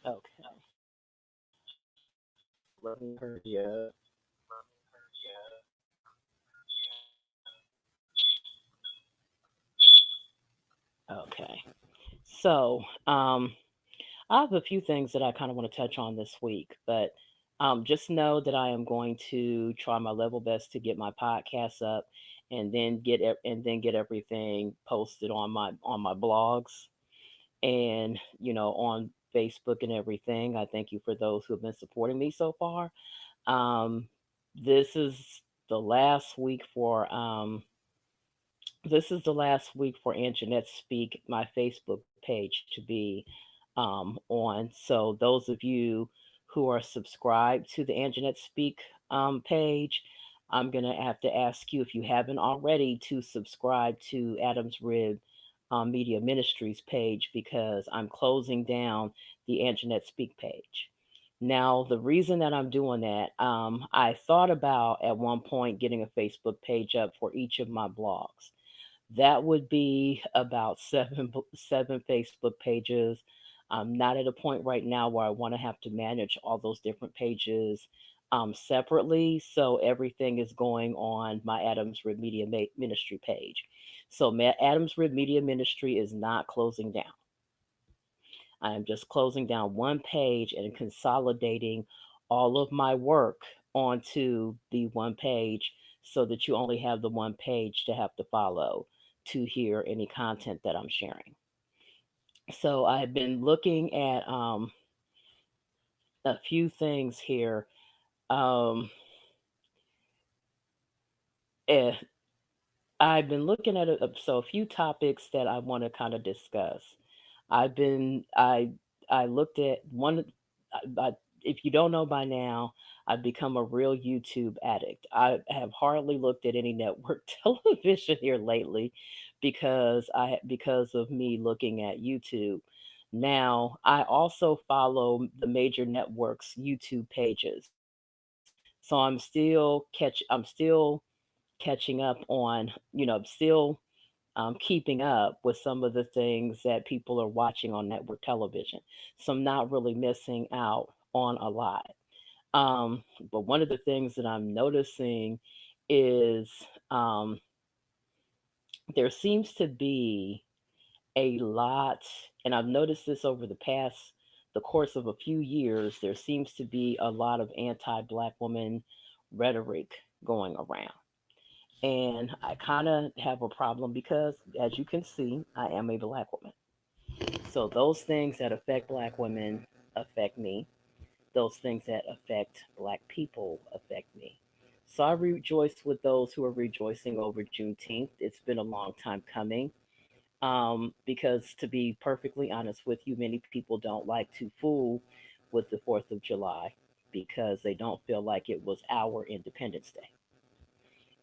Okay, let me hurry up. Okay, so I have a few things that I kind of want to touch on this week, but just know that I am going to try my level best to get my podcast up, and then get everything posted on my blogs, and on Facebook and everything. I thank you for those who have been supporting me so far. Um, this is the last week for Anjanette Speak, my Facebook page, to be on. So those of you who are subscribed to the Anjanette Speak page, I'm gonna have to ask you, if you haven't already, to subscribe to Adam's Rib Media Ministries page, because I'm closing down the Anjanette Speak page. Now, the reason that I'm doing that, I thought about at one point getting a Facebook page up for each of my blogs. That would be about seven Facebook pages. I'm not at a point right now where I want to have to manage all those different pages separately. So everything is going on my Adams Rib Media Ministry page. So Adams Rib Media Ministry is not closing down. I am just closing down one page and consolidating all of my work onto the one page, so that you only have the one page to have to follow to hear any content that I'm sharing. So I've been looking at a few things here. Um, eh, I've been looking at a few topics that I want to kind of discuss. I've been I looked at one. I, if you don't know by now, I've become a real YouTube addict. I have hardly looked at any network television here lately, because of me looking at YouTube. Now, I also follow the major networks' YouTube pages, so I'm still catching up on, still keeping up with some of the things that people are watching on network television. So I'm not really missing out on a lot. But one of the things that I'm noticing is, um, there seems to be a lot, and I've noticed this over the course of a few years, there seems to be a lot of anti black woman rhetoric going around. And I kind of have a problem because, as you can see, I am a black woman. So those things that affect black women affect me. Those things that affect black people affect me. So I rejoice with those who are rejoicing over Juneteenth. It's been a long time coming. Because, to be perfectly honest with you, many people don't like to fool with the 4th of July, because they don't feel like it was our Independence Day.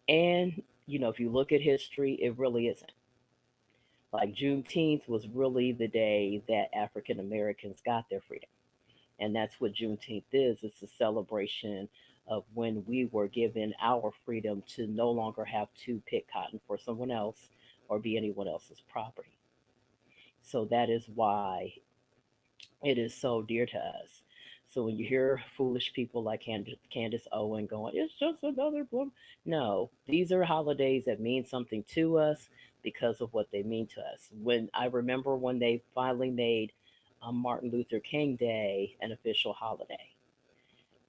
And, if you look at history, it really isn't. Like, Juneteenth was really the day that African Americans got their freedom. And that's what Juneteenth is. It's a celebration of when we were given our freedom to no longer have to pick cotton for someone else or be anyone else's property. So that is why it is so dear to us. So when you hear foolish people like Candace Owen going, it's just another bloom. No, these are holidays that mean something to us because of what they mean to us. When I remember when they finally made Martin Luther King Day an official holiday.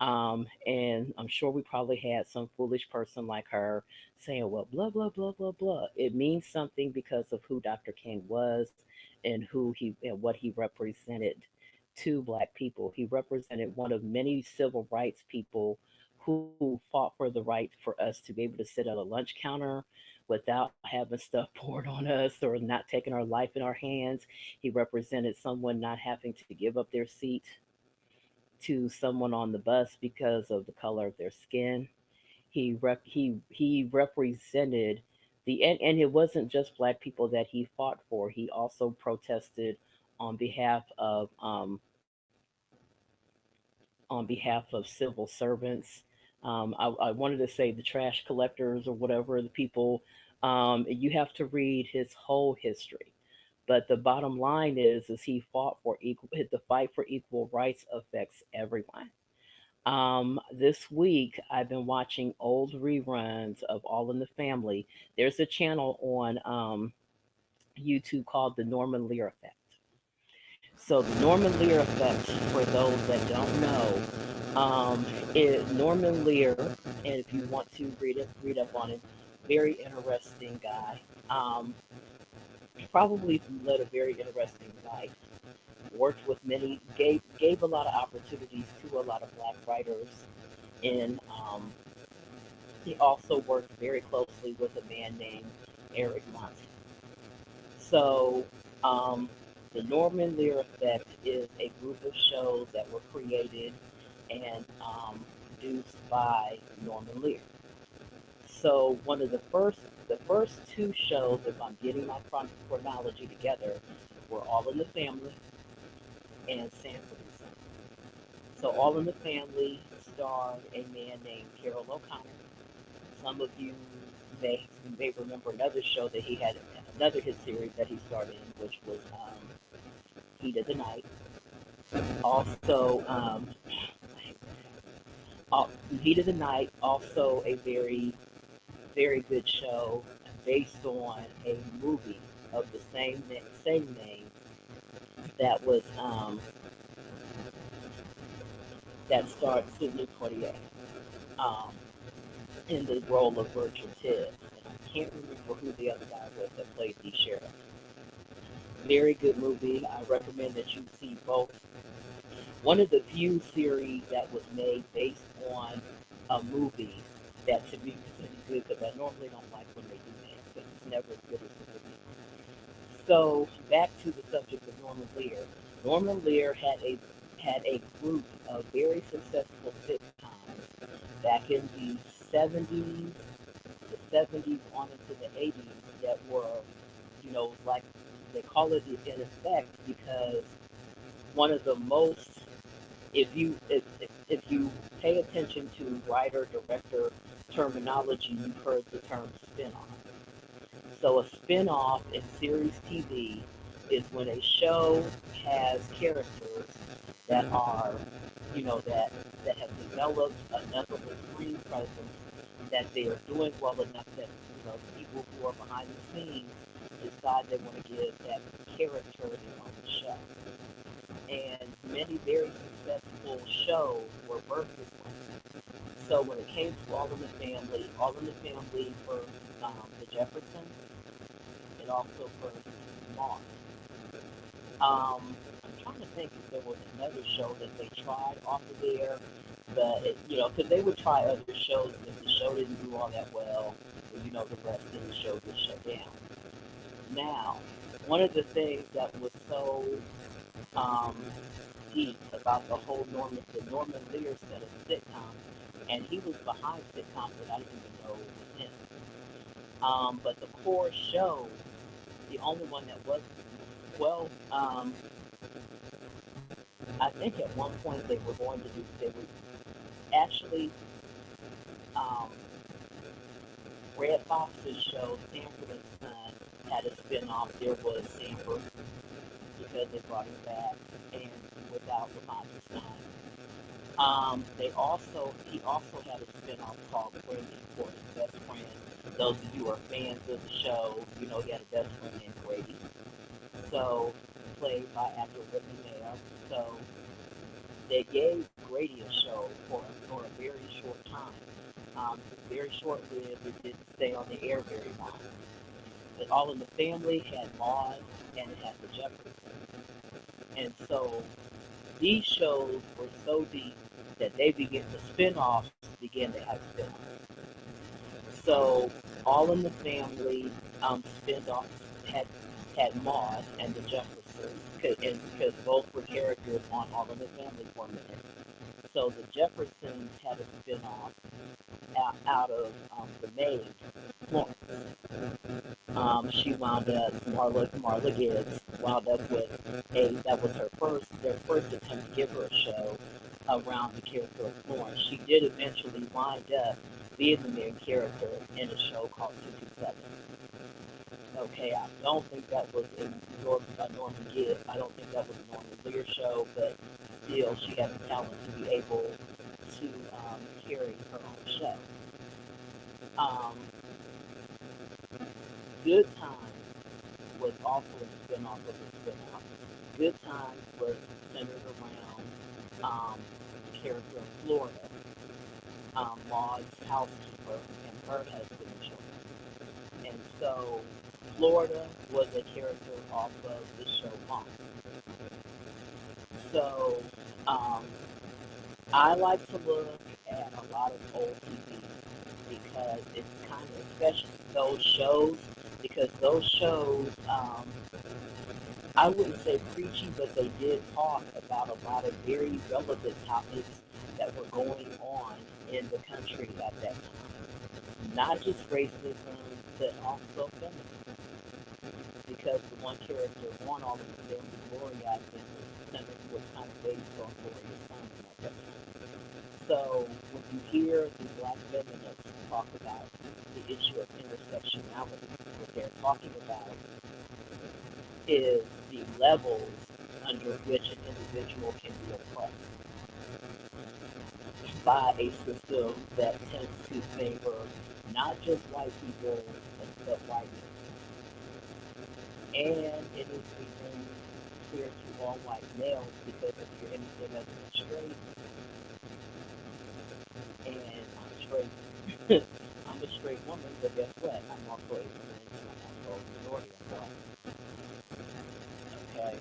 And I'm sure we probably had some foolish person like her saying, well, blah, blah, blah, blah, blah. It means something because of who Dr. King was, and what he represented to black people. He represented one of many civil rights people who fought for the right for us to be able to sit at a lunch counter without having stuff poured on us, or not taking our life in our hands. He represented someone not having to give up their seat to someone on the bus because of the color of their skin. He represented and it wasn't just black people that he fought for. He also protested on behalf of um, civil servants. I wanted to say the trash collectors or whatever, the people. You have to read his whole history. But the bottom line is he fought for equal. The fight for equal rights affects everyone. This week I've been watching old reruns of All in the Family. There's a channel on YouTube called the Norman Lear Effect. So the Norman Lear effect, for those that don't know, is Norman Lear, and if you want to read up on it, very interesting guy. Um, Probably led a very interesting life. Worked with many, gave a lot of opportunities to a lot of black writers, and he also worked very closely with a man named Eric Monty. So, um, the Norman Lear Effect is a group of shows that were created and produced by Norman Lear. So, the first two shows, if I'm getting my chronology together, were All in the Family and Sanford and Son. So, All in the Family starred a man named Carol O'Connor. Some of you may remember another show that he had, another his series that he starred in, which was Heat of the Night. Also, Heat of the Night, also a very good show based on a movie of the same name that was that starred Sidney Poitier um, in the role of Virgil Tibbs. And I can't remember who the other guy was that played the sheriff. Very good movie. I recommend that you see both. One of the few series that was made based on a movie that to me was really good because I normally don't like when they do that because it's never as good as the movie. So back to the subject of Norman Lear. Norman Lear had a group of very successful sitcoms back in the 70s, the 70s on into the 80s that were, like they call it the in effect because one of the most if you pay attention to writer director terminology, you've heard the term spin-off. So a spin-off in series TV is when a show has characters that are, that have developed enough of a screen presence that they are doing well enough that, the people who are behind the scenes decide they want to give that character their own show. And many very successful shows were birthed this way. So when it came to All in the Family for the Jeffersons, it also for Maude. I'm trying to think if there was another show that they tried off of there, but because they would try other shows, and if the show didn't do all that well, the rest of the show would shut down. Now, one of the things that was so um, deep about the Norman Lear set of sitcoms, and he was behind sitcoms that I didn't even know was him. But the core show, the only one that was well, I think at one point they were actually um, Red Fox's show, Sanford and Son, had a spin-off. There was Sanford because they brought him back, and without Lamont's son. He also had a spin-off called Brady for his best friend. Those of you who are fans of the show, he had a best friend named Brady. So played by actor Whitney Mayo. So they gave Grady a show for a very short time. Very short-lived. It didn't stay on the air very long. But All in the Family had Maude and it had the Jeffersons. And so these shows were so deep that the spin-offs began to have spin-offs. So All in the Family spin-off had Maude and the Jeffersons, because both were characters on All in the Family for a minute. So the Jeffersons had a spin-off out of the maid, Florence. She wound up, Marla Gibbs wound up with that was their first attempt to give her a show around the character of Florence. She did eventually wind up being the main character in a show called 227. Okay, I don't think that was a Norman Gibb. I don't think that was a Norman Lear show, but still, she had the talent to be able to carry her own show. Um, Good Times was also a spinoff of the spinoff. Good Times was centered around the character of Florida, Maud's housekeeper, and her husband and children. And so Florida was a character off of the show Mom. So um, I like to look at a lot of old TV because it's kind of, especially those shows, because those shows, I wouldn't say preachy, but they did talk about a lot of very relevant topics that were going on in the country at that time. Not just racism, but also feminism. Because the one character on all of them, the Gloria, I think, was kind of based on Gloria's son at that time. So when you hear the black feminists talk about the issue of intersectionality, what they're talking about is the levels under which an individual can be oppressed by a system that tends to favor not just white people, but white men. And it is even clear to all white males because if you're anything other than straight, and I'm straight, I'm a straight woman, but guess what? I'm also a woman, and I'm also a minority of black. Okay,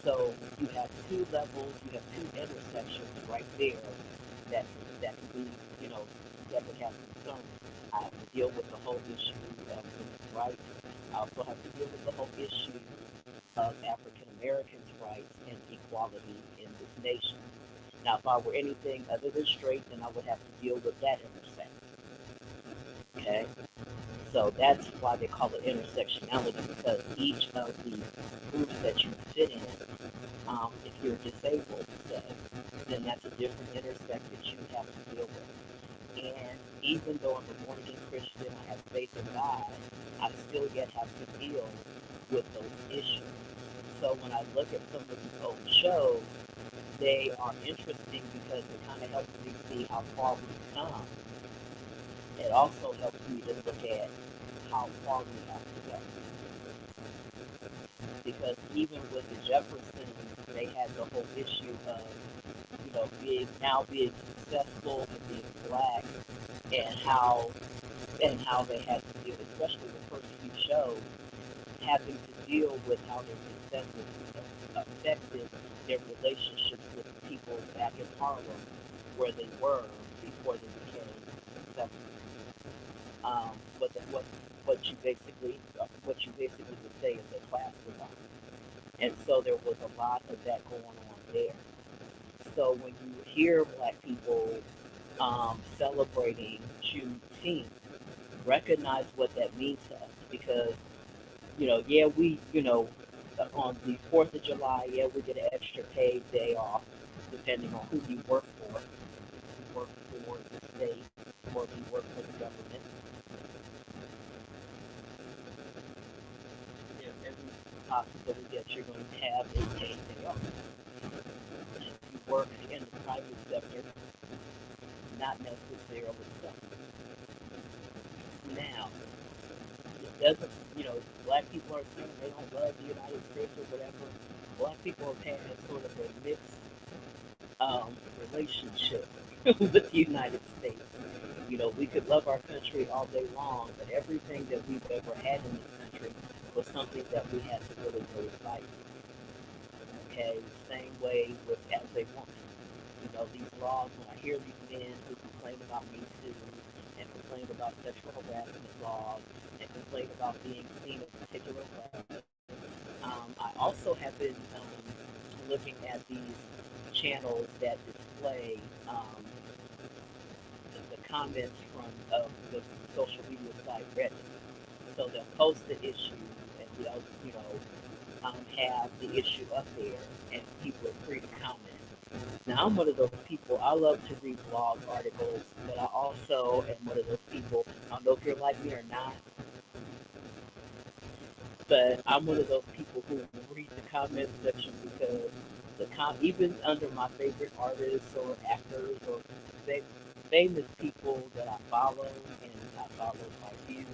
so you have two levels, you have two intersections right there that can be, you know, that would have concern. I have to deal with the whole issue of women's rights. I also have to deal with the whole issue of African Americans' rights and equality in this nation. Now, if I were anything other than straight, then I would have to deal with that intersection. Okay? So that's why they call it intersectionality, because each of the groups that you fit in, if you're disabled, say, then that's a different intersect that you have to deal with. And even though I'm a born again Christian, I have faith in God, I still yet have to deal with those issues. So when I look at some of these old shows, they are interesting because it kind of helps me see how far we've come. It also helps me to look at how far we have to go. Because even with the Jeffersons, they had the whole issue of, you know, being successful and being black, and how they had to deal, especially the first few shows, having to deal with how their successes affected their relationships with the people back in Harlem where they were before they became successful. But what you basically would say is a class divide, and so there was a lot of that going on there. So when you hear black people celebrating Juneteenth, recognize what that means to us because yeah, on the 4th of July, yeah, we get an extra paid day off, depending on who you work for. If you work for the state or if you work for the government, there's every possibility that you're going to have a paid day off. If you work in the private sector, not necessarily so. Now, it doesn't, black people are saying they don't love the United States or whatever. Black people have had sort of a mixed relationship with the United States. We could love our country all day long, but everything that we've ever had in this country was something that we had to really, really fight. Okay, same way with as a woman. These laws, when I hear these men who complain about Me Too and complain about sexual harassment laws and complain about being seen a particular way, I also have been looking at these channels that display the comments from the social media site Reddit. So they'll post the issue and they'll, have the issue up there and people are free to comment. Now, I'm one of those people, I love to read blog articles, but I also am one of those people, I don't know if you're like me or not, But I'm one of those people who will read the comment section because even under my favorite artists or actors or fa- famous people that I follow and I follow by view,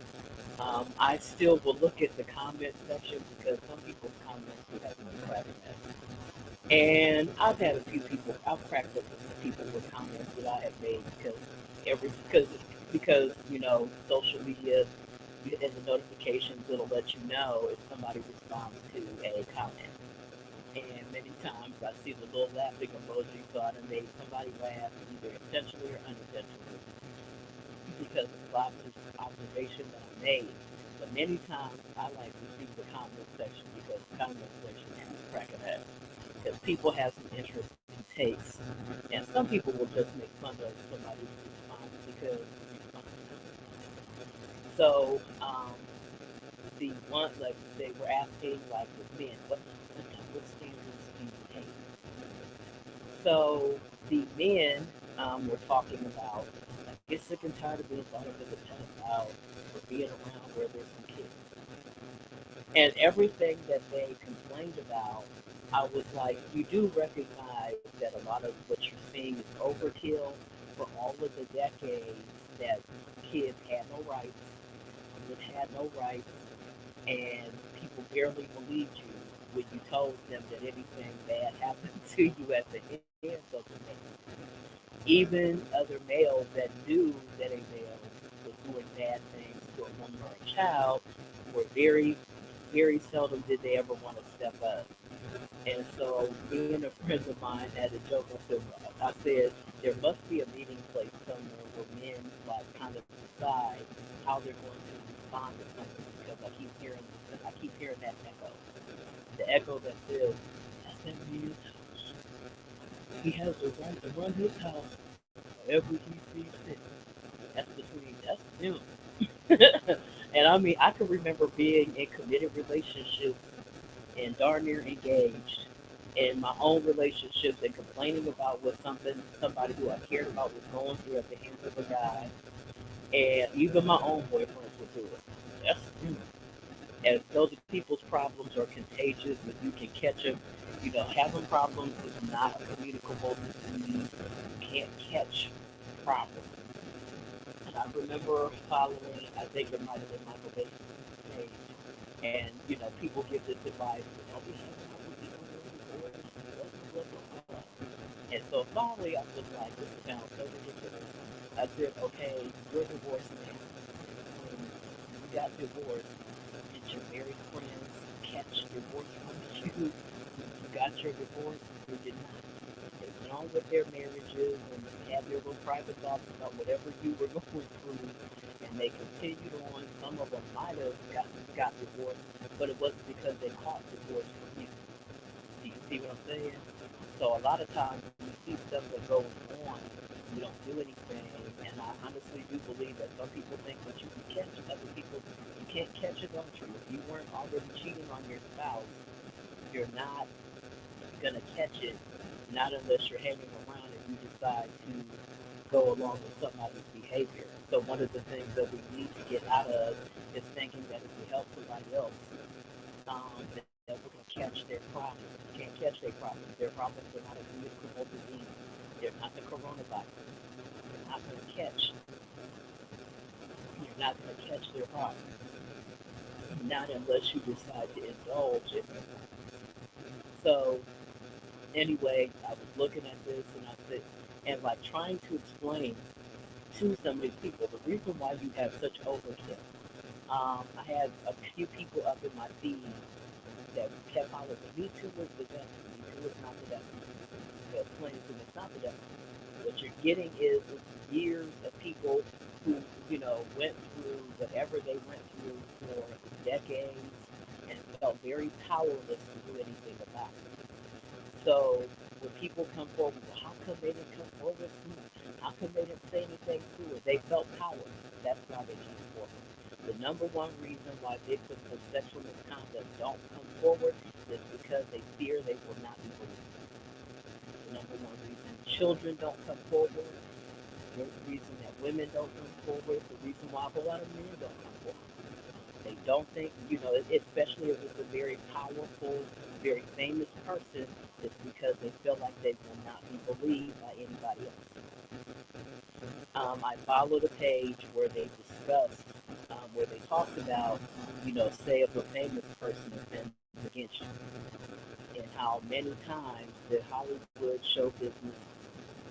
I still will look at the comment section because some people's comments would have me cracking up. And I've cracked up with people with comments that I have made every because social media and the notifications it'll let you know if somebody responds to a comment. And many times I see the little laughing emoji, so I done made somebody laugh either intentionally or unintentionally because of the observation that I made. But many times I like to see the comment section because the comment section has cracking up because people have some interesting takes, and some people will just make fun of somebody's response because so the one like they were asking like the men what double standards do you take? So the men were talking about I get sick and tired of being thought of as a pedophile or being around where there's some kids. And everything that they complained about, I was like, you do recognize that a lot of what you're seeing is overkill for all of the decades that kids had no rights, women had no rights, and people barely believed you when you told them that anything bad happened to you at the hands of the man. Even other males that knew that a male was doing bad things to a woman or a child were very seldom did they ever want to step up. And so, me and a friend of mine had a joke. I said, there must be a meeting place somewhere where men like kind of decide how they're going to respond to something because I keep hearing that echo, the echo that says, "That's that man's house. He has the right to run his house however he sees fit. That's him." And I mean, I can remember being in committed relationships and darn near engaged in my own relationships and complaining about what somebody who I cared about was going through at the hands of a guy, and even my own boyfriends would do it. That's and those people's problems are contagious, and you can catch them. Having problems is not a communicable disease. You can't catch problems. And I remember following, I think it might have been Michael Bates' page, and people give this advice, don't be hanging out with people who are divorced, blah, blah, blah, blah. And so finally I was like, this sounds so ridiculous. I said, okay, you're divorced now. When you got divorced, did your married friends catch divorce from you? You got your divorce or did not? They went on with their marriages and had their little private thoughts about whatever you were going through, and they continued on. Some of them might have got divorced, but it wasn't because they caught divorce from you. Do you see what I'm saying? So a lot of times when you see stuff that goes on, you don't do anything, and I honestly do believe that some people think that you can catch other people. You can't catch adultery. If you weren't already cheating on your spouse, you're not gonna catch it, not unless you're hanging around and you decide to go along with somebody's behavior. So one of the things that we need to get out of is thinking that if we help somebody else, that we're going to catch their problems. You can't catch their problems. Their problems are not a communicable disease. They're not the coronavirus. You're not going to catch. You're not going to catch their problems. Not unless you decide to indulge in them. So anyway, I was looking at this and I said, and like trying to explain to some of these people the reason why you have such overkill. I had a few people up in my feed that kept hollering, "Me too is the devil. Me too is not the devil." They'll explain to me it's not the devil. What you're getting is years of people who, went through whatever they went through for decades and felt very powerless to do anything about it. So when people come forward, well, how come they didn't come forward sooner? How come they didn't say anything sooner? They felt powerless. That's why they came forward. The number one reason why victims of sexual misconduct don't come forward is because they fear they will not be believed. The number one reason children don't come forward, the reason that women don't come forward, the reason why a whole lot of men don't come forward. They they don't think, especially if it's a very powerful, very famous person, it's because they feel like they will not be believed by anybody else. I followed a page where they discussed, where they talked about, say if a famous person offends against you, and how many times the Hollywood show business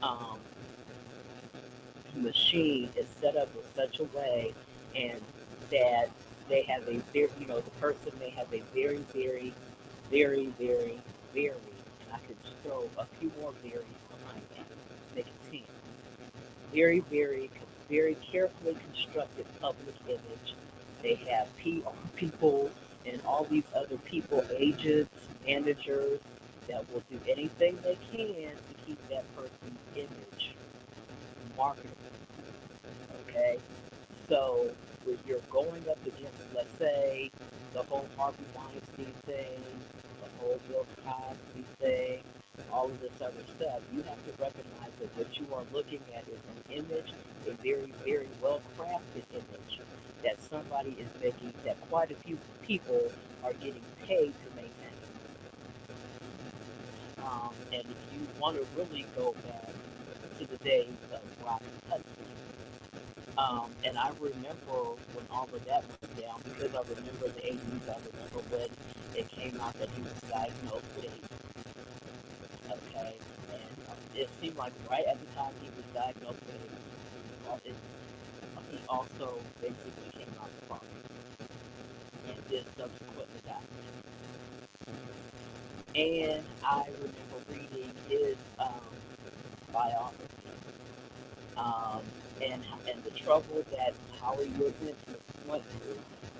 um, machine is set up in such a way, and that they have a very, the person may have a very, very, very, very, very, and I could throw a few more varies behind that, make it 10. Very, very, very carefully constructed public image. They have PR people and all these other people, agents, managers, that will do anything they can to keep that person's image marketable. Okay? So when you're going up against, let's say, the whole Harvey Weinstein thing, the whole Bill Cosby thing, all of this other stuff, you have to recognize that what you are looking at is an image, a very, very well crafted image that somebody is making, that quite a few people are getting paid to maintain. And if you want to really go back to the days of Robin Hudson, and I remember when all of that went down because I remember the 80s. I remember when it came out that he was diagnosed with AIDS. Okay, and it seemed like right at the time he was diagnosed with AIDS, he also basically came out the farm and did subsequently die. And I remember reading his biography, um, and the trouble that Hollywood went through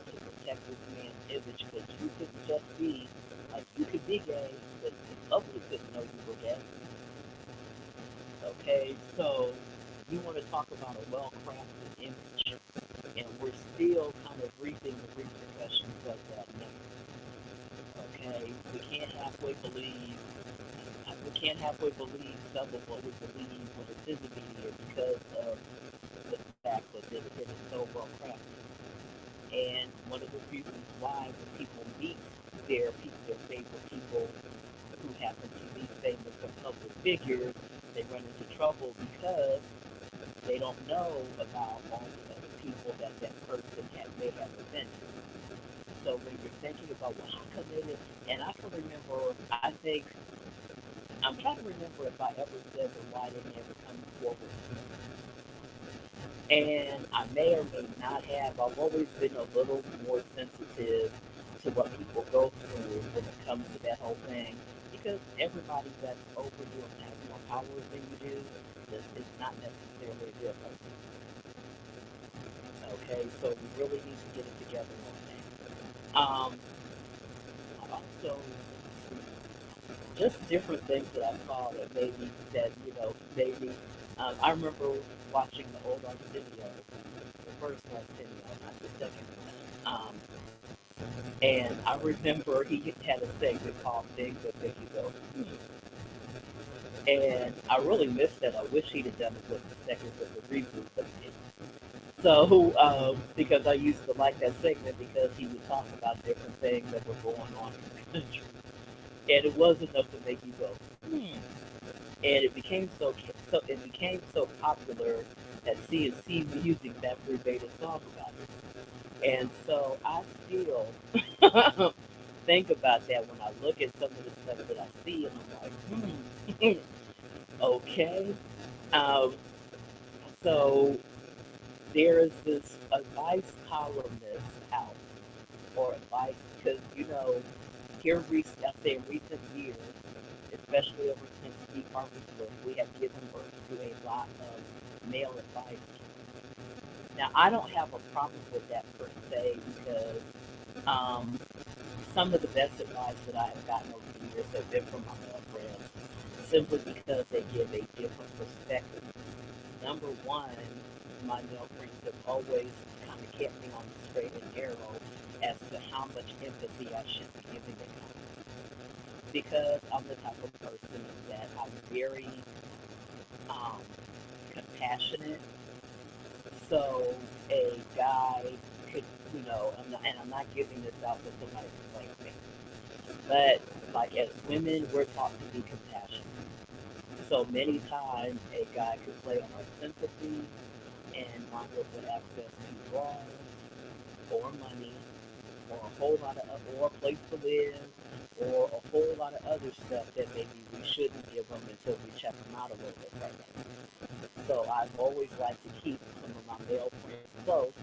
to protect this man's image, because you couldn't just be like, you could be gay, but the public couldn't know you were gay. Okay, so you want to talk about a well-crafted image, and we're still kind of reaping the repercussions of that now. Okay, we can't halfway believe some of what we believe when it's in the media because of the fact that it is so well crafted. And one of the reasons why when people meet their favorite people who happen to be famous or public figures, they run into trouble because they don't know about all the other people that person may have offended. So when you're thinking about, well, how come they did, and I can remember, I think, I'm trying to remember if I ever said the why they never come forward. And I may or may not have. I've always been a little more sensitive to what people go through when it comes to that whole thing, because everybody that's over you and has more power than you do is not necessarily a good person. Okay, so we really need to get it together on that. Also, just different things that I saw that maybe that maybe I remember watching the old Arsenio, the first Arsenio, not the second one. And I remember he had a segment called "Things That Make You Go," and I really missed that. I wish he'd have done it with the second with the reboot, but he didn't. So, because I used to like that segment because he would talk about different things that were going on in the country, and it was enough to make you go, hmm. And it became so popular that CNC Music Factory made a song about it. And so I still think about that when I look at some of the stuff that I see, and I'm like, okay. Um, so there is this advice columnist out, or advice, because I say in recent years, especially ever since Steve Harvey's book, we have given birth to a lot of male advice. Now, I don't have a problem with that per se, because um, some of the best advice that I have gotten over the years have been from my male friends, simply because they give a different perspective. Number one, my male friends have always kind of kept me on the straight and narrow as to how much empathy I should be giving them, because I'm the type of person that I'm very um, compassionate. So a guy could and I'm not giving this out so somebody can blame me. But like as women, we're taught to be compassionate. So many times a guy could play on our sympathy and wind up with access to drugs or money or a whole lot of or a place to live or a whole lot of other stuff that maybe we shouldn't give them until we check them out a little bit further. So I've always liked to keep some of my male friends close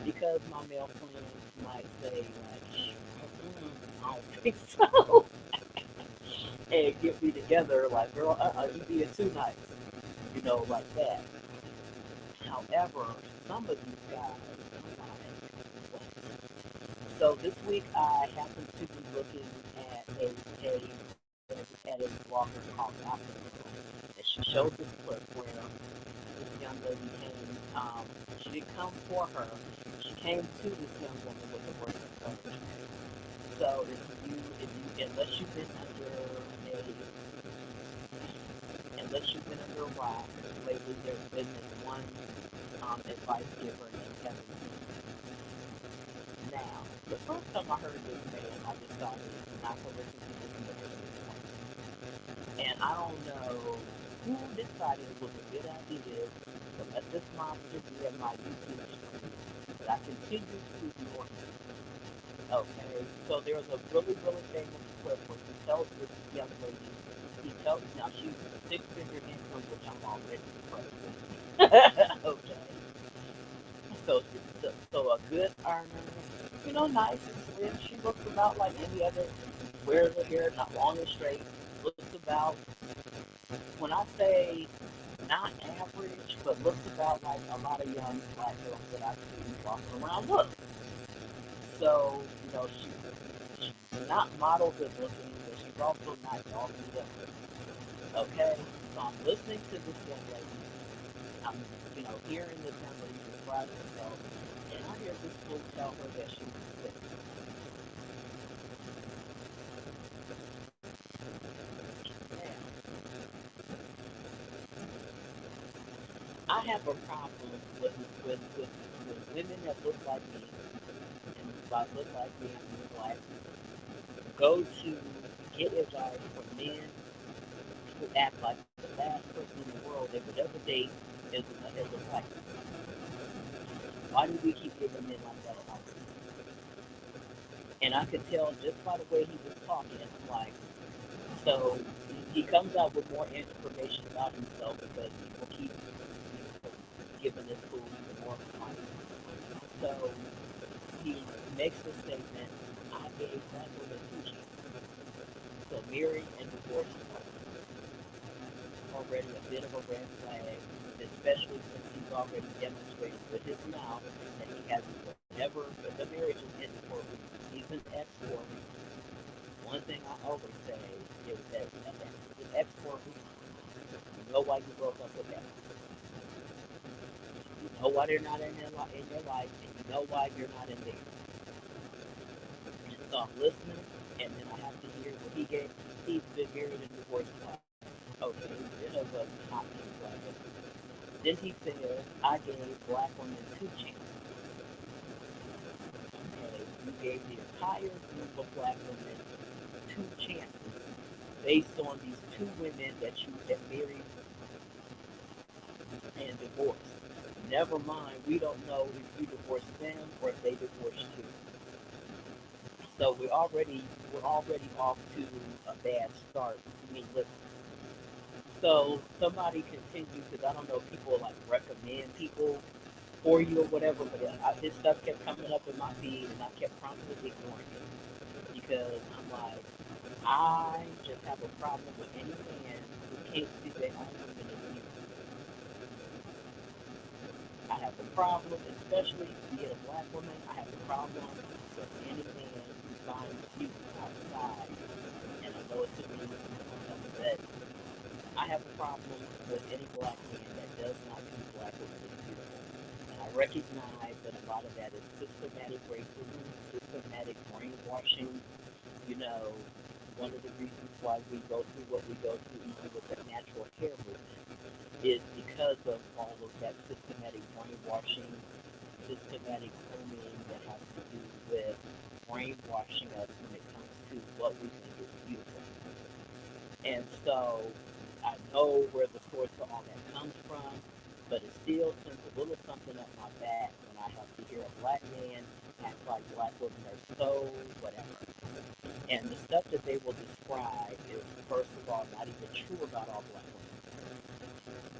because my male friends might say like, I don't think so, and get me together like, girl, you being too nice, like that. However, some of these guys, like, so this week I happened to be looking at a blogger called Gossip Girl, and she showed this clip where this young lady came. She didn't come for her. She came to this young woman with a word of encouragement. So unless you've been under a rock lately, there's been this one advice giver named Kevin. Now, the first time I heard this man, I decided not to listen to this man. And I don't know who decided it was a good idea to let this monster be at my YouTube stream, but I continue to ignore him. Okay, so there's a really, really famous clip where he tells this young lady, now she's a six-figure income, which I'm already impressed with. Okay, so a good earner, nice and slim. She looks about like any other, wears her hair not long and straight, looks about, when I say not average, but looks about like a lot of young black girls that I've seen walking around look. So, she's not model good looking, but she's also not dog good. Okay? So I'm listening to this young lady. I'm, hearing this young lady describe herself, and I hear this fool tell her that she's sick. I have a problem with women that look like me, and by look like me, I mean like go to get advice from men who act like the last person in the world they would ever date is a black person. Why do we keep giving men like that advice? And I could tell just by the way he was talking, like, so he comes out with more information about himself because people keep giving this fool even more money. So he makes the statement, I gave black women two chances. So married and divorced already a bit of a red flag, especially since he's already demonstrated with his mouth that he hasn't never, but the marriage is ended for a reason. He's an ex for a reason. One thing I always say is that an ex for a reason. You know why you broke up with them. You know why they're not in your life, and you know why you're not in theirs. And so I'm listening, and then I have to hear what he gave. He's been married and divorced twice. Okay, it was not being black. Then he said, I gave black women two chances. Okay, you gave the entire group of black women two chances based on these two women that you had married and divorced. Never mind, we don't know if you divorced them or if they divorced you. So we're already off to a bad start. I mean, listen. So somebody continues, because I don't know if people like recommend people for you or whatever, but his stuff kept coming up in my feed, and I kept promptly ignoring it because I'm like, I just have a problem with any man who can't see their own women as you. I have a problem, especially being a black woman. I have a problem with any man who finds you outside, and I know it's a mean, but I have a problem with any black man that does not see black women as beautiful. And I recognize that a lot of that is systematic racism, systematic brainwashing. You know, one of the reasons why we go through what we go through, even with the natural hair movement, is because of all of that systematic brainwashing, systematic grooming that has to brainwashing us when it comes to what we think is beautiful. And so I know where the source of all that comes from, but it still sends a little something up my back when I have to hear a black man act like black women are so whatever. And the stuff that they will describe is, first of all, not even true about all black women.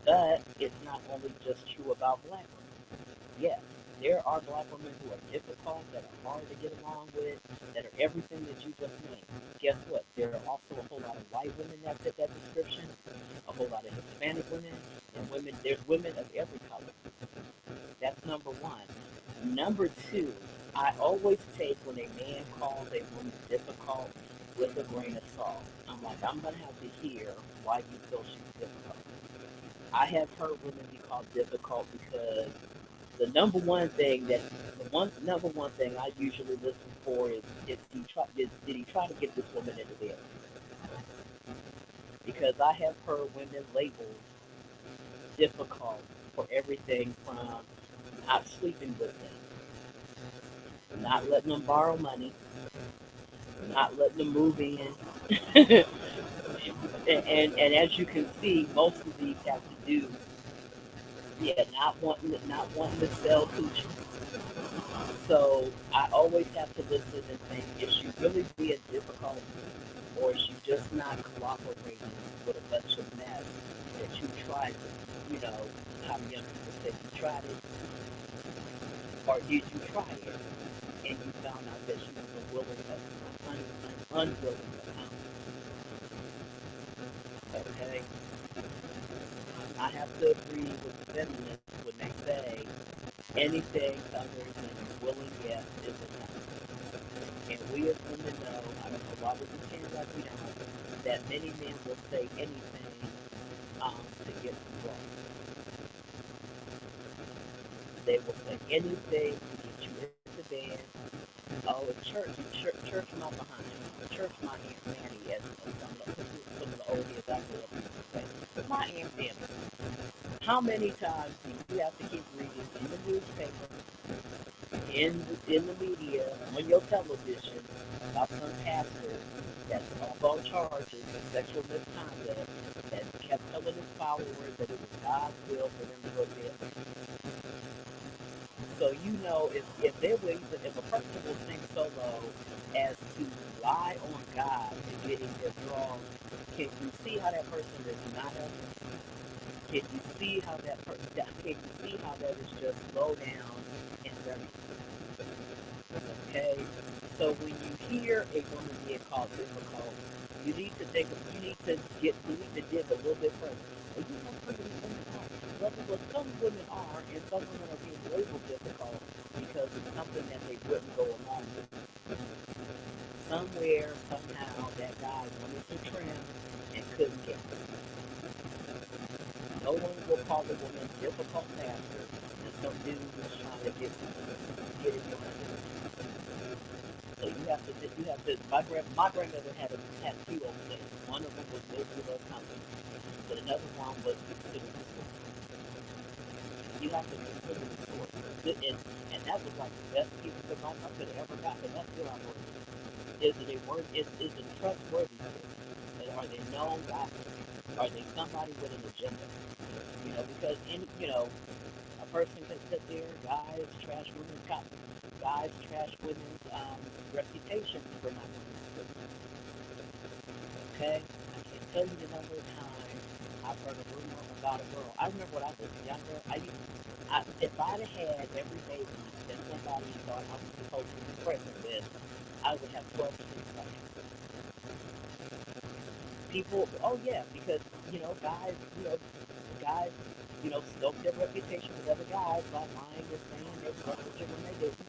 But it's not only just true about black women. Yes, there are black women who are difficult, that are hard to get along with, that are everything that you just named. Guess what? There are also a whole lot of white women that fit that description, a whole lot of Hispanic women, and women. There's women of every color. That's number one. Number two, I always take when a man calls a woman difficult with a grain of salt. I'm like, I'm gonna have to hear why you feel she's difficult. I have heard women be called difficult because the number one thing I usually listen for did he try to get this woman into bed? Because I have heard women labeled difficult for everything from not sleeping with them, not letting them borrow money, not letting them move in, and as you can see, most of these have to do, yeah, not wanting to sell coochie. So I always have to listen and think, is she really being difficult, or is she just not cooperating with a bunch of mess that you tried to, how young people say, you tried it, or did you try it, and you found out that she was unwilling to come, okay? I have to agree with the feminists when they say anything other than a willing yes is enough. And we as women know, I don't know why we pretend like we don't, that many men will say anything to get control. They will say anything to get you into bed. Oh, it's church my behind. Church my Aunt Fanny, as some of the old heads I grew up used to say. My Aunt Fanny. How many times do you have to keep reading in the newspaper, in the media, on your television, about some pastor that's off on charges of sexual misconduct that kept telling his followers that it was God's will for them to go to jail? So if a person will sink so low as to rely on God to getting their draws, can you see how that person is not healthy? Can you see how that is just low down and very, okay? So when you hear a woman being called difficult, you need to dig a little bit further. And you know some of these women are. Well, some women are, and some women are being labeled difficult because it's something that they wouldn't go along with. Somewhere, somehow, that guy wanted to trim and couldn't get it. No one will call a woman difficult faster than some dude who's trying to get in your head. So my grandmother had two old things. One of them was basically love company, but another one was consider the source. You have to consider the source. And that was like the best piece of advice I could have ever got, and that's still our word. Is it trustworthy source? And are they known gossip? Are they somebody with an agenda? Because a person can sit there, guys trash women's reputations for not doing this. Okay? I can't tell you the number of times I've heard a rumor about a girl. I remember when I was younger, if I'd have had every baby that somebody thought I was supposed to be pregnant with, I would have 12 streets like people. Oh yeah, because guys, scope their reputation with other guys by lying and saying they were pregnant when they didn't.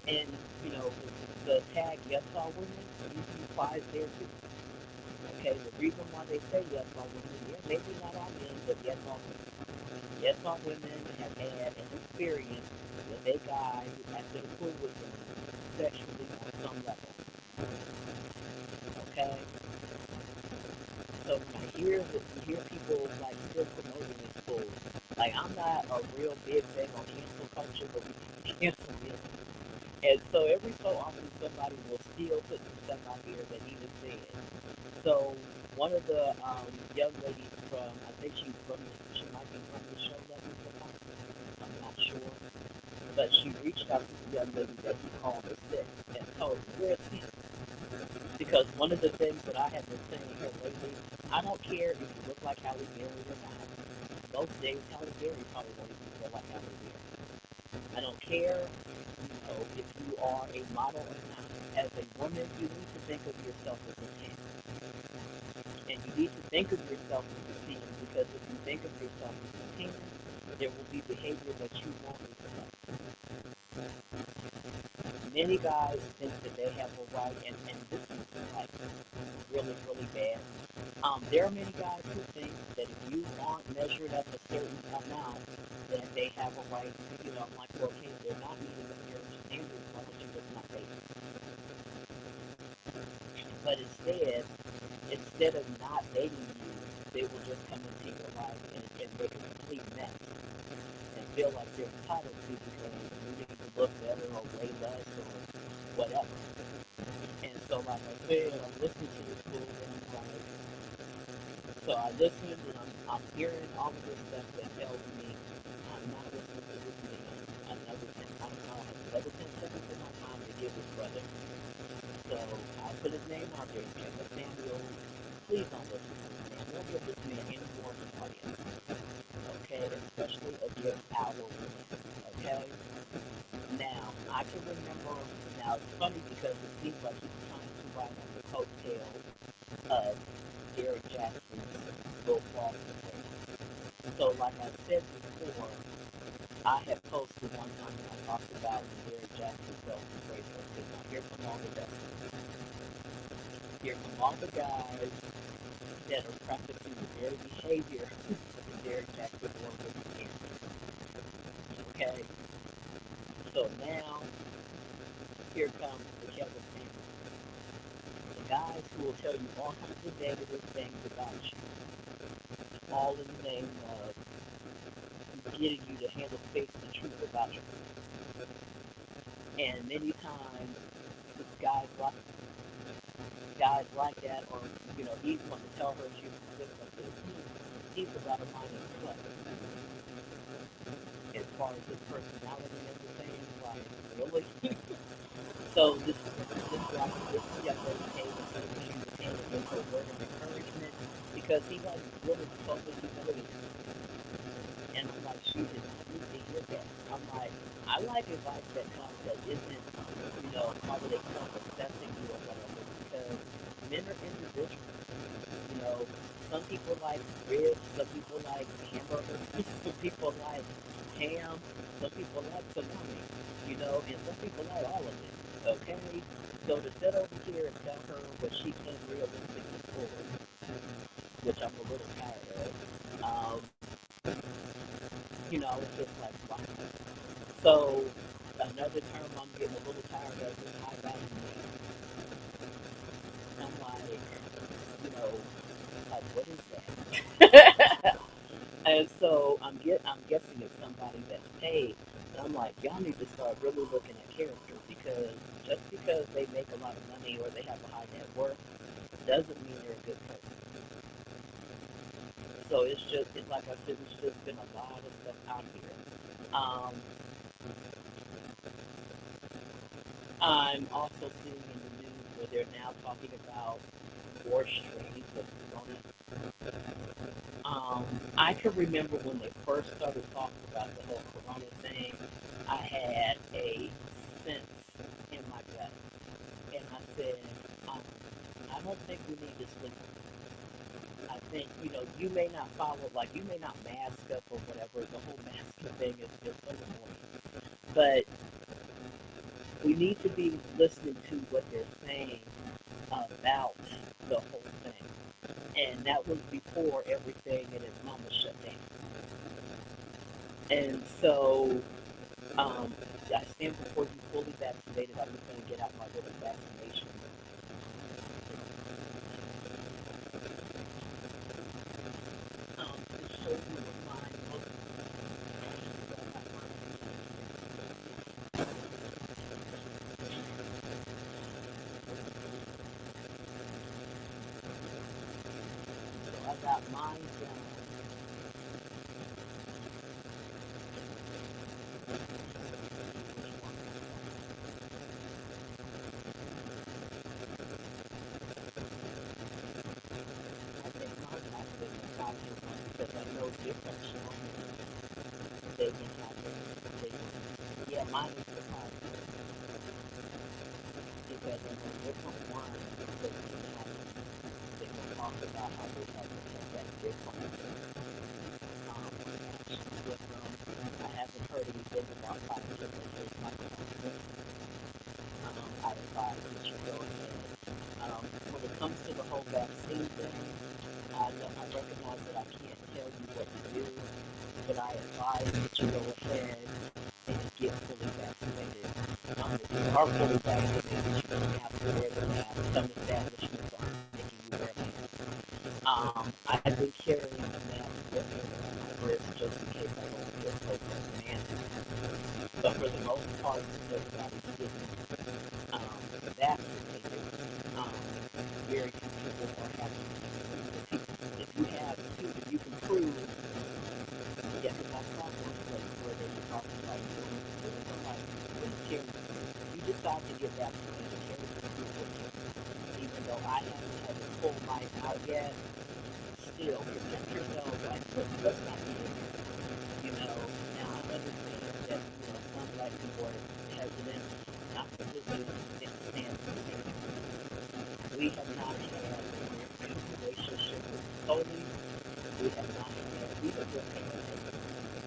And the tag yes all women usually applies there too. Okay, the reason why they say yes all women, yeah, maybe not all men, but yes all women. Yes all women have had an experience with a guy who acted a fool with them sexually on some level. Okay? So when I hear people like still promoting this fool, like I'm not a real big thing on cancel culture, but we can cancel this. And so every so often somebody will still put some stuff out here that he just said. So one of the young ladies from, I think she's from, she might be from the show that we put on. I'm not sure. But she reached out to the young lady that he called a six and told her where it's him. Because one of the things that I have been saying here lately, I don't care if you look like Halle Berry or not. Most days Halle Berry probably won't even feel like Halle Berry. I don't care, if you are a model or not. As a woman, you need to think of yourself as a 10. And you need to think of yourself as a 10 because if you think of yourself as a 10, there will be behavior that you won't accept. Many guys think that they have a right, and this is like really, really bad. There are many guys who think that if you aren't measured up a certain amount, that they have a right. I'm like, well, okay, they're not meeting your standards. Why don't you just not date them? But instead of not dating you, they will just come into your life and make a complete mess and feel like they're entitled to because you didn't look better or way less or whatever. And so, like I said, I'm listening to this fool and I'm like, so I listened and I'm hearing all of this stuff that tells me I'm not listening to this man. Another 10, I don't know, another 10 seconds of my time to give his brother. So I put his name out there, Jim Samuel. Please don't listen to this man. Don't give this man any more of an audience. Okay? Especially against our women. Okay? Now, I can remember, now it's funny because it seems like he's trying to ride on the coattails of Derek Jackson's Bill Boston race. So, like I said before, I had posted one time and I talked about when Derek Jackson fell from race. I said, now here come all the dusters. Here come all the guys that are practicing the very behavior that Derek Jackson was with the cancer. Okay? So now, here comes the Kevin Samuels. The guys who will tell you all kinds of negative things about you, all in the name of getting you to handle face the truth about you. And many times, guys like guys like that, or he's wanting to tell her she was good, but he's about a minor club as far as his personality and everything. Like really. So this young lady came and told me she was handling with her word of encouragement because he like really totally humiliated. And I'm like, she did not need to hear that. I'm like, I like advice that isn't, how do they come assessing you or whatever, because men are individuals. You know, some people like ribs, some people like hamburgers, some people like ham, some people like salami, and some people like all of it. Okay? So to sit over here and tell her what she can realistically afford, which I'm a little tired of, it's just like, wow. So another term I'm getting a little tired of is high value man. I'm like, you know, like what is that? And so I'm guessing it's somebody that's paid. And I'm like, y'all need to start really looking at character because just because they make a lot of money or they have a high net worth doesn't mean they're a good person. So like I said, it's just been a lot of stuff out here. Um, I'm also seeing in the news where they're now talking about more strains of corona. I can remember when they first started talking about the whole corona thing, I had a sense in my gut. And I said, um, I don't think we need to sleep. I think, you may not follow, like, you may not mask up or whatever. The whole masking thing is just so annoying. But we need to be listening to what they're saying about the whole thing. And that was before everything in its mama shut down. And so I stand before you fully vaccinated. I'm just going to get out my little vaccination. To show you what my I got mine down. Which one? I think mine has been the positive one because I know different channels, they can have they can, yeah, mine is the positive because in the different ones they can have they will talk about how they have to have that different interactions with them. I haven't heard anything about positive, but they talk about different. I advise that you go ahead. When it comes to the whole vaccine thing, I recognize that I can't tell you what to do, but I advise that you go ahead and get fully vaccinated. If you are fully vaccinated, you don't have to wear the mask. Some establishments aren't making you wear masks. I've been carrying a mask with me on my wrist just in case I don't feel so commanded. But for the most part, since everybody's getting vaccinated, um, very few people are having. If you have two, if you can prove, yeah, because I saw one place where they were talking about doing like when you carry, you decide to get vaccinated, carry the proof with you. Even though I haven't had the full life out yet, still protect yourself. Like let's not be ignorant. Now I understand that some black people are hesitant. And I completely understand the thing. We have not had a good relationship with police. We have not had. We have just had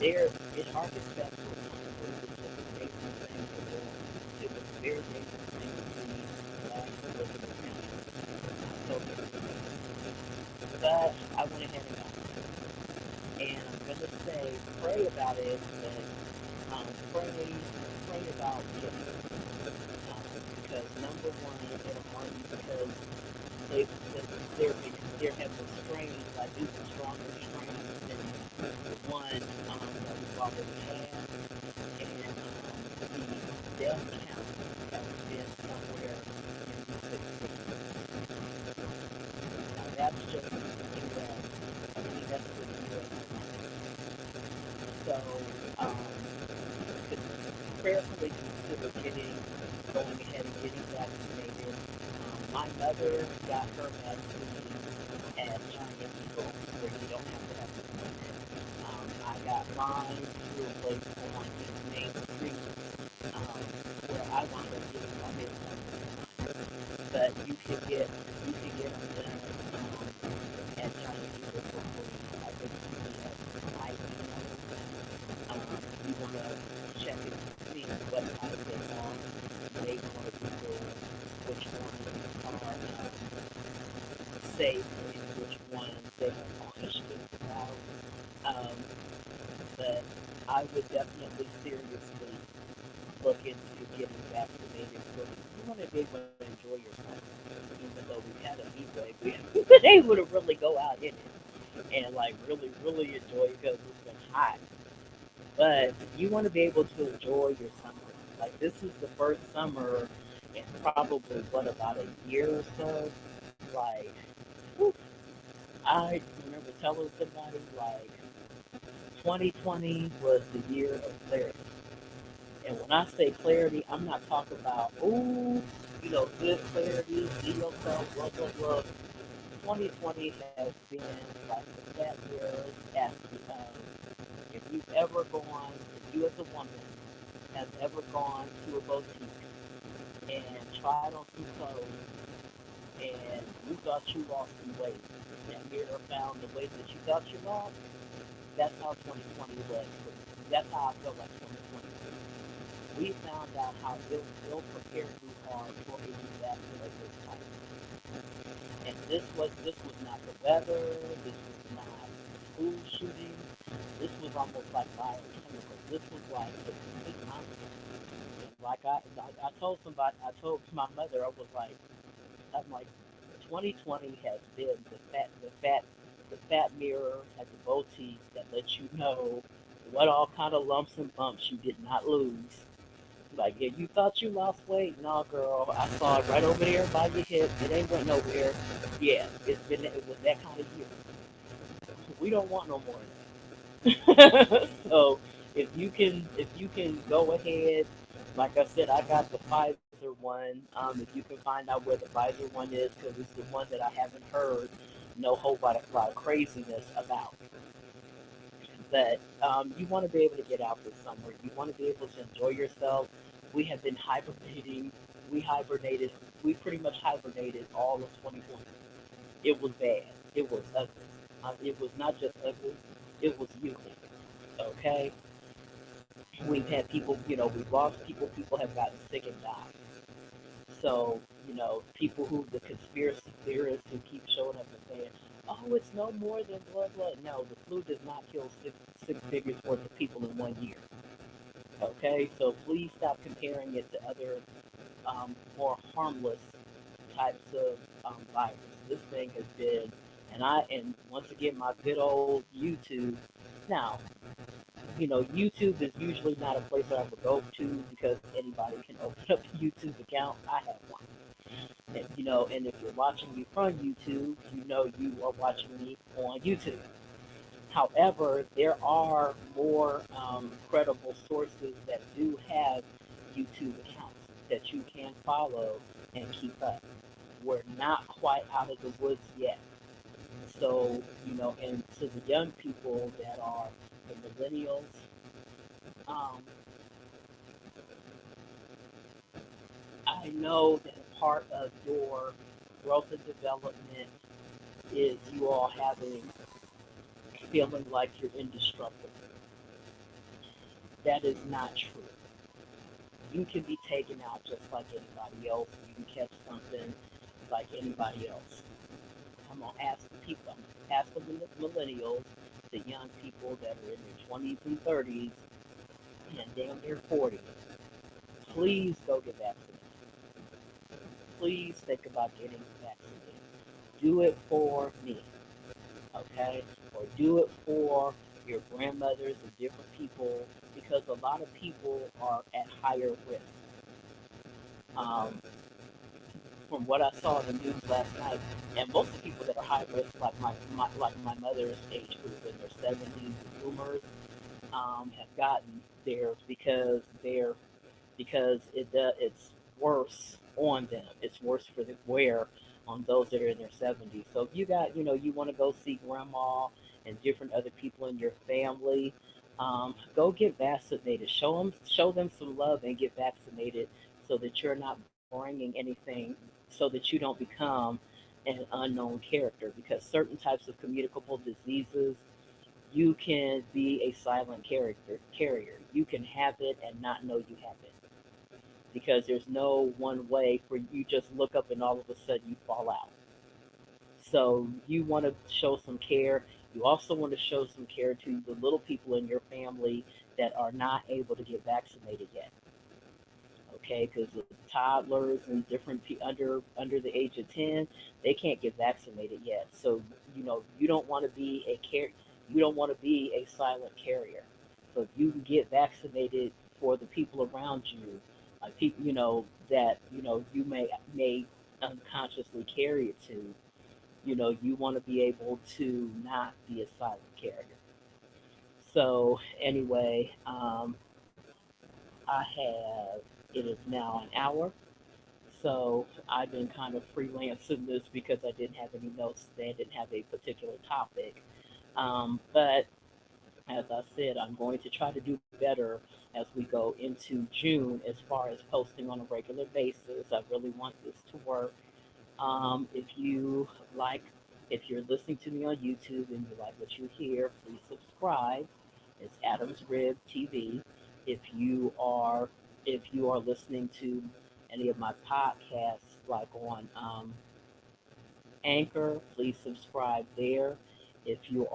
there. It harkens back to a time where it was just a dangerous thing to do. It was a very dangerous thing to see black living in the country. So, but I went ahead and got it. And I'm gonna say pray about it, but pray about getting it. Because number one, it'll harm you because they there have been strains, like these are stronger strains than the one that we've already had, and the death count has been somewhere in the 60s. Now that's just in the U.S. I mean that's for the U.S. So um, prayerfully consider going ahead and getting vaccinated. My mother got her vaccine at Giant Eagle, where you don't have to have an appointment. I got mine through a place on East Main Street, where I wound up getting my midwife. But you can get them done at Giant Eagle for free. I think you can have you want to check it and see what type they are. They want to Google which ones are safe and which ones they have questions about. Um, but I would definitely seriously look into getting vaccinated because you want to be able to enjoy your summer. Even though we've had a heat wave, we haven't been able to really go out in it and like really enjoy it because it's been hot. But you want to be able to enjoy your summer. Like this is the first summer in probably what about a year or so. Like whew, I remember telling somebody like 2020 was the year of clarity. And when I say clarity, I'm not talking about good clarity, see yourself, blah blah blah. 2020 has been like the fat year at if you've ever gone, if you as a woman has ever gone to a boutique and tried on some clothes and you thought you lost some weight, and mirror found the weight that you thought you lost, that's how 2020 was. That's how I felt like 2020. We found out how ill prepared we are for a disaster of this type. And this was not the weather, this was not school shooting, this was almost like biochemical. This was like a complete monster. And like I told somebody, I told my mother, I'm like, 2020 has been the fat mirror at the boutique that lets you know what all kind of lumps and bumps you did not lose. Like, yeah, you thought you lost weight? No, girl, I saw it right over there by your hip. It ain't went nowhere. Yeah, it was that kind of year. We don't want no more of that. So if you can go ahead, like I said, I got the Pfizer one. If you can find out where the Pfizer one is, because it's the one that I haven't heard no whole lot of craziness about. But you want to be able to get out this summer. You want to be able to enjoy yourself. We have been hibernating. We hibernated. We pretty much hibernated all of 2020. It was bad. It was ugly. It was not just ugly. It was ugly. Okay. We've had people. We've lost people. People have gotten sick and died. So, people the conspiracy theorists who keep showing up and saying, oh, it's no more than blah, blah. No, the flu does not kill six figures worth of people in 1 year. Okay? So please stop comparing it to other more harmless types of virus. This thing has been, and once again, my good old YouTube. Now, YouTube is usually not a place that I would go to because anybody can open up a YouTube account. I have one. And if you're watching me from YouTube, you know you are watching me on YouTube. However, there are more credible sources that do have YouTube accounts that you can follow and keep up. We're not quite out of the woods yet. So, and to the young people that are the millennials, um, I know that a part of your growth and development is you all feeling like you're indestructible. That is not true. You can be taken out just like anybody else. You can catch something like anybody else. I'm gonna ask the people, ask the millennials, the young people that are in their 20s and 30s and damn near 40s. Please go get vaccinated. Please think about getting vaccinated. Do it for me, okay? Or do it for your grandmothers and different people because a lot of people are at higher risk. Um, from what I saw in the news last night, and most of the people that are high risk, like my mother's age group in their 70s and boomers, have gotten theirs because it's worse on them. It's worse for the wear on those that are in their 70s. So if you want to go see grandma and different other people in your family, go get vaccinated. Show them some love and get vaccinated so that you're not bringing anything, so that you don't become an unknown character. Because certain types of communicable diseases, you can be a silent character carrier. You can have it and not know you have it because there's no one way for you just look up and all of a sudden you fall out. So you want to show some care. You also want to show some care to the little people in your family that are not able to get vaccinated yet. Okay, because toddlers and different under the age of 10, they can't get vaccinated yet. So you don't want to be you don't want to be a silent carrier. So if you can get vaccinated for the people around you, people that you may unconsciously carry it to, you want to be able to not be a silent carrier. So anyway, I have it is now an hour. So I've been kind of freelancing this because I didn't have any notes today. I didn't have a particular topic. But as I said, I'm going to try to do better as we go into June as far as posting on a regular basis. I really want this to work. If you like, if you're listening to me on YouTube and you like what you hear, please subscribe. It's AdamsRib TV. If you are listening to any of my podcasts, like on Anchor, please subscribe there. If you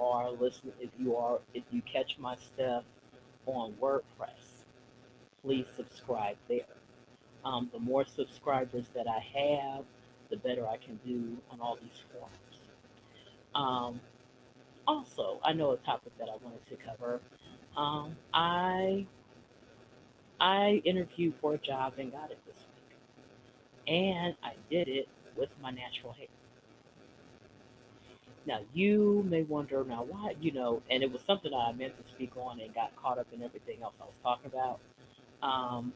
catch my stuff on WordPress, please subscribe there. The more subscribers that I have, the better I can do on all these forums. Um, Also, I know a topic that I wanted to cover. Um, I I interviewed for a job and got it this week, and I did it with my natural hair. Now, you may wonder, now why, and it was something that I meant to speak on and got caught up in everything else I was talking about. Um,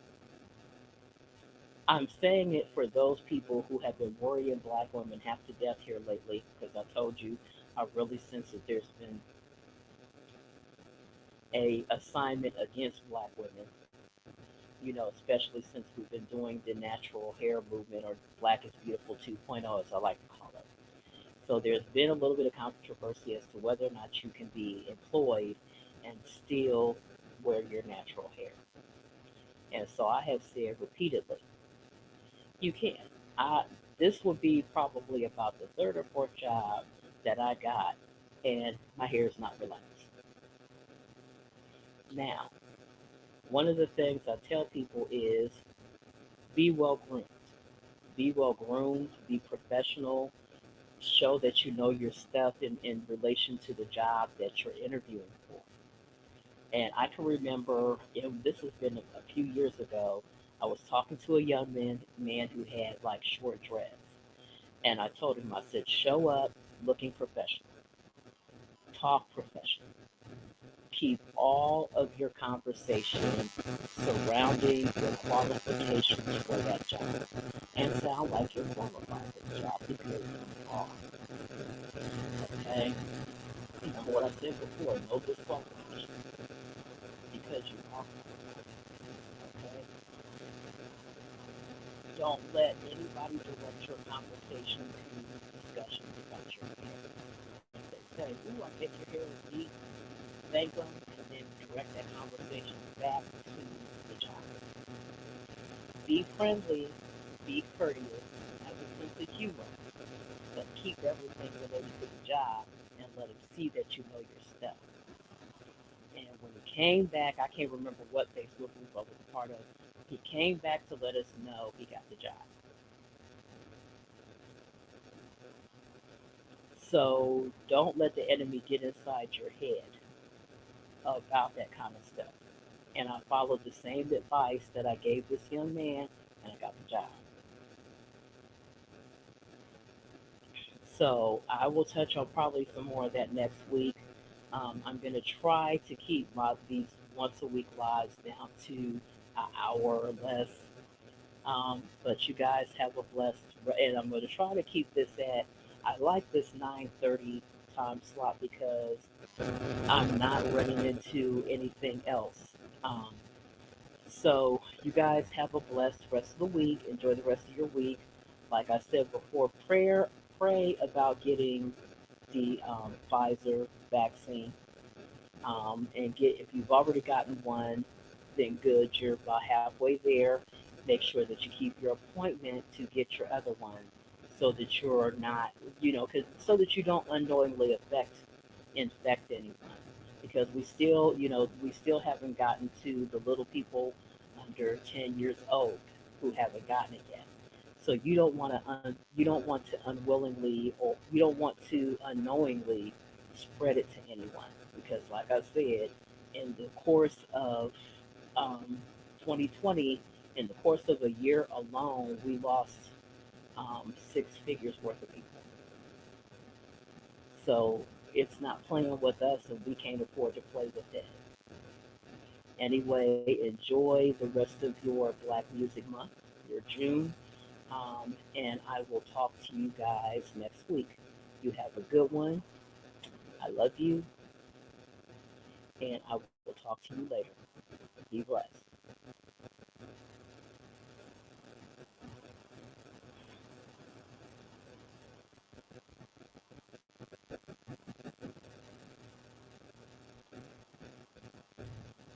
I'm saying it for those people who have been worrying black women half to death here lately, because I told you I really sense that there's been a assignment against black women, especially since we've been doing the natural hair movement or Black is Beautiful 2.0, as I like to call it. So there's been a little bit of controversy as to whether or not you can be employed and still wear your natural hair. And so I have said repeatedly, you can. I This would be probably about the third or fourth job that I got, and my hair is not relaxed. Now, one of the things I tell people is be well groomed. Be well groomed, be professional, show that you know your stuff in relation to the job that you're interviewing for. And I can remember, this has been a few years ago. I was talking to a young man who had like short dreads, and I told him, I said, show up looking professional, talk professional, keep all of your conversation surrounding your qualifications for that job, and sound like you're qualified for the job because you are. Okay, remember what I said before, no disqualification because you are qualified. Okay, don't let anybody direct your conversation to discussions about your hair. If they say, "Ooh, I think your hair is neat," thank them and then direct that conversation back to the topic. Be friendly, be courteous, have a sense of humor, but keep everything related to the job and let them see that you know your stuff. And when he came back, I can't remember what Facebook group I was a part of. He came back to let us know he got the job. So don't let the enemy get inside your head about that kind of stuff. And I followed the same advice that I gave this young man, and I got the job. So I will touch on probably some more of that next week. I'm going to try to keep these once a week lives down to an hour or less. But you guys have a blessed, and I'm going to try to keep this at. I like this 9:30 time slot because I'm not running into anything else. Um, so you guys have a blessed rest of the week. Enjoy the rest of your week. Like I said before, pray about getting the Pfizer vaccine. And get if you've already gotten one, then good. You're about halfway there. Make sure that you keep your appointment to get your other one, so that you're not, so that you don't unknowingly infect anyone. Because we still haven't gotten to the little people under 10 years old who haven't gotten it yet. So you don't want to unwillingly, or you don't want to unknowingly spread it to anyone, because like I said, in the course of um, 2020, in the course of a year alone, we lost 6 figures worth of people. So it's not playing with us, and we can't afford to play with it. Anyway, enjoy the rest of your Black Music Month, your June, and I will talk to you guys next week. You have a good one. I love you, and I will talk to you later. Be blessed.